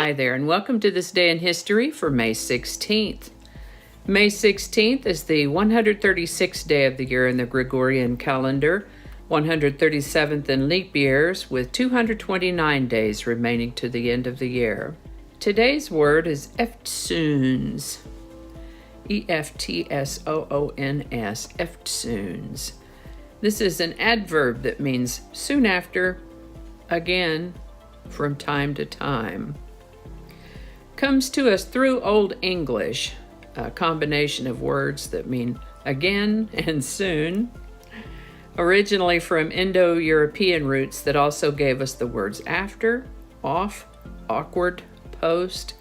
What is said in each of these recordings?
Hi there, and welcome to this day in history for May 16th. May 16th is the 136th day of the year in the Gregorian calendar, 137th in leap years, with 229 days remaining to the end of the year. Today's word is eftsoons. E-F-T-S-O-O-N-S, eftsoons. This is an adverb that means soon after, again, from time to time. Comes to us through Old English, a combination of words that mean again and soon, originally from Indo-European roots that also gave us the words after, off, awkward, post,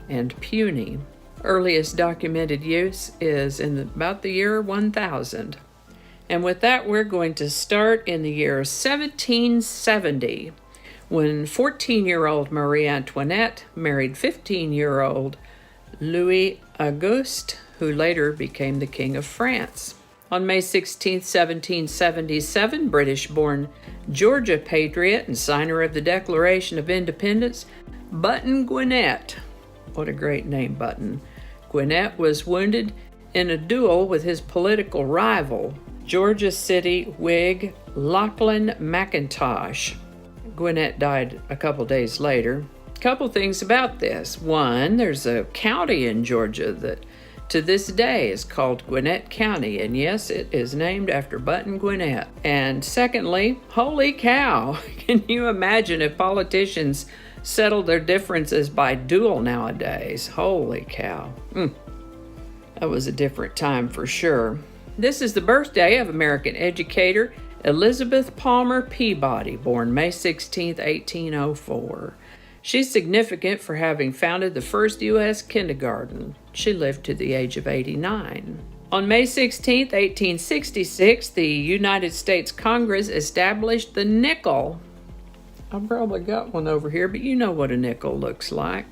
and puny. Earliest documented use is in about the year 1000. And with that, we're going to start in the year 1770, when 14-year-old Marie Antoinette married 15-year-old Louis Auguste, who later became the King of France. On May 16, 1777, British-born Georgia patriot and signer of the Declaration of Independence, Button Gwinnett. What a great name, Button. Gwinnett was wounded in a duel with his political rival, Georgia City Whig Lachlan McIntosh. Gwinnett died a couple days later. Couple things about this. One, there's a county in Georgia that to this day is called Gwinnett County, and yes, it is named after Button Gwinnett. And secondly, holy cow, can you imagine if politicians settled their differences by duel nowadays? Holy cow. That was a different time for sure. This is the birthday of American educator Elizabeth Palmer Peabody, born May 16, 1804. She's significant for having founded the first U.S. kindergarten. She lived to the age of 89. On May 16, 1866, the United States Congress established the nickel. I've probably got one over here, but you know what a nickel looks like.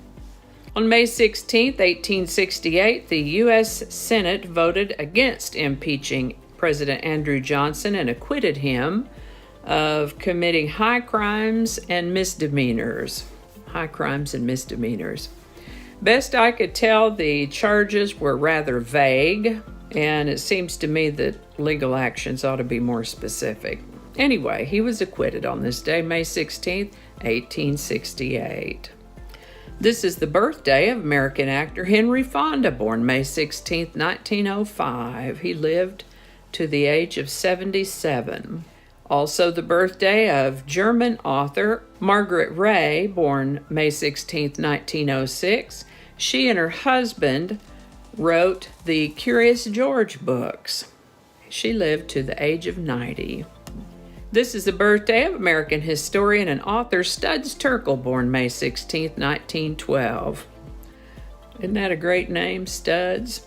On May 16, 1868, the U.S. Senate voted against impeaching President Andrew Johnson and acquitted him of committing high crimes and misdemeanors. Best I could tell, the charges were rather vague, and it seems to me that legal actions ought to be more specific. Anyway, he was acquitted on this day, May 16, 1868. This is the birthday of American actor Henry Fonda, born May 16, 1905. He lived to the age of 77. Also the birthday of German author Margaret Ray, born May 16, 1906. She and her husband wrote the Curious George books. She lived to the age of 90. This is the birthday of American historian and author Studs Terkel, born May 16, 1912. Isn't that a great name, Studs?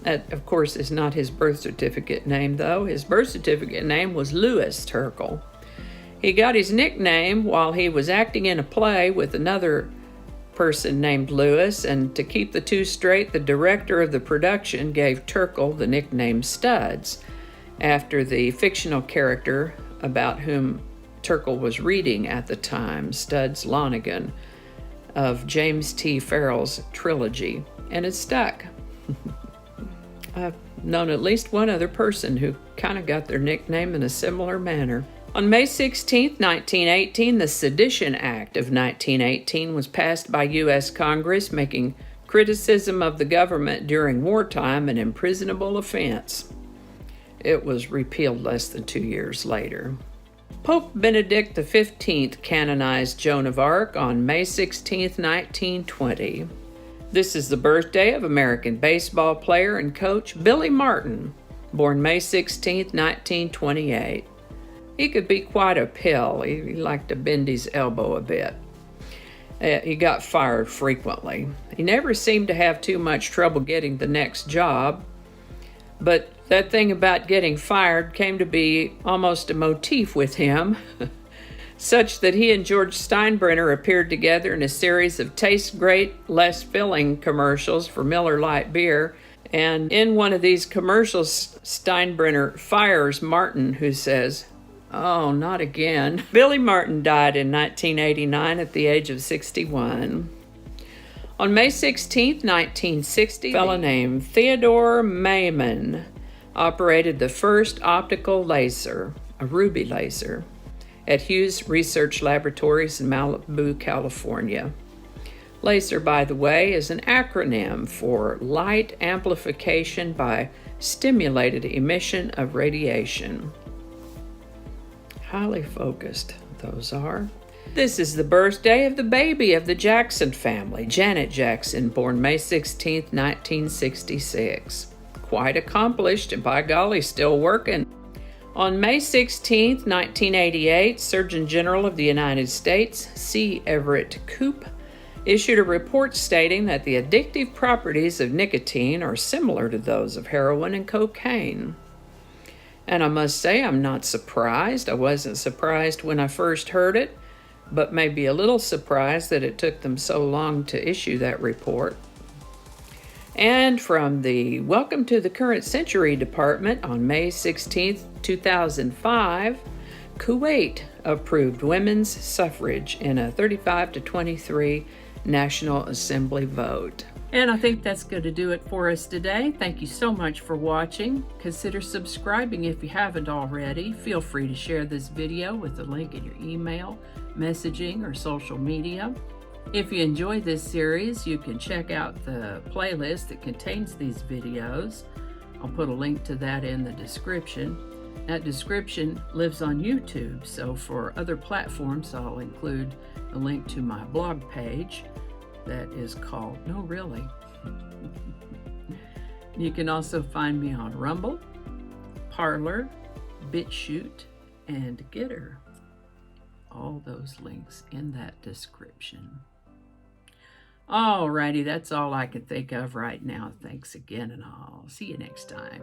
That, of course, is not his birth certificate name, though. His birth certificate name was Louis Terkel. He got his nickname while he was acting in a play with another person named Louis, and to keep the two straight, the director of the production gave Terkel the nickname Studs, after the fictional character about whom Terkel was reading at the time, Studs Lonigan, of James T. Farrell's trilogy, and it stuck. I've known at least one other person who kind of got their nickname in a similar manner. On May 16, 1918, the Sedition Act of 1918 was passed by U.S. Congress, making criticism of the government during wartime an imprisonable offense. It was repealed less than 2 years later. Pope Benedict XV canonized Joan of Arc on May 16, 1920. This is the birthday of American baseball player and coach Billy Martin, born May 16, 1928. He could be quite a pill. He liked to bend his elbow a bit. He got fired frequently. He never seemed to have too much trouble getting the next job, but that thing about getting fired came to be almost a motif with him, such that he and George Steinbrenner appeared together in a series of taste great, less filling commercials for Miller Lite beer. And in one of these commercials, Steinbrenner fires Martin, who says, "Oh, not again." Billy Martin died in 1989 at the age of 61. On May 16, 1960, a fellow named Theodore Mayman operated the first optical laser, a ruby laser, at Hughes Research Laboratories in Malibu, California. LASER, by the way, is an acronym for Light Amplification by Stimulated Emission of Radiation. Highly focused, those are. This is the birthday of the baby of the Jackson family, Janet Jackson, born May 16, 1966. Quite accomplished and, by golly, still working. On May 16, 1988, Surgeon General of the United States, C. Everett Koop, issued a report stating that the addictive properties of nicotine are similar to those of heroin and cocaine. And I must say, I'm not surprised. I wasn't surprised when I first heard it, but maybe a little surprised that it took them so long to issue that report. And from the Welcome to the Current Century Department on May 16, 2005, Kuwait approved women's suffrage in a 35-23 National Assembly vote. And I think that's going to do it for us today. Thank you so much for watching. Consider subscribing if you haven't already. Feel free to share this video with a link in your email, messaging, or social media. If you enjoyed this series, you can check out the playlist that contains these videos. I'll put a link to that in the description. That description lives on YouTube, so for other platforms, I'll include a link to my blog page that is called No Really. You can also find me on Rumble, Parler, BitChute, and Getter. All those links in that description. Alrighty, that's all I can think of right now. Thanks again, and I'll see you next time.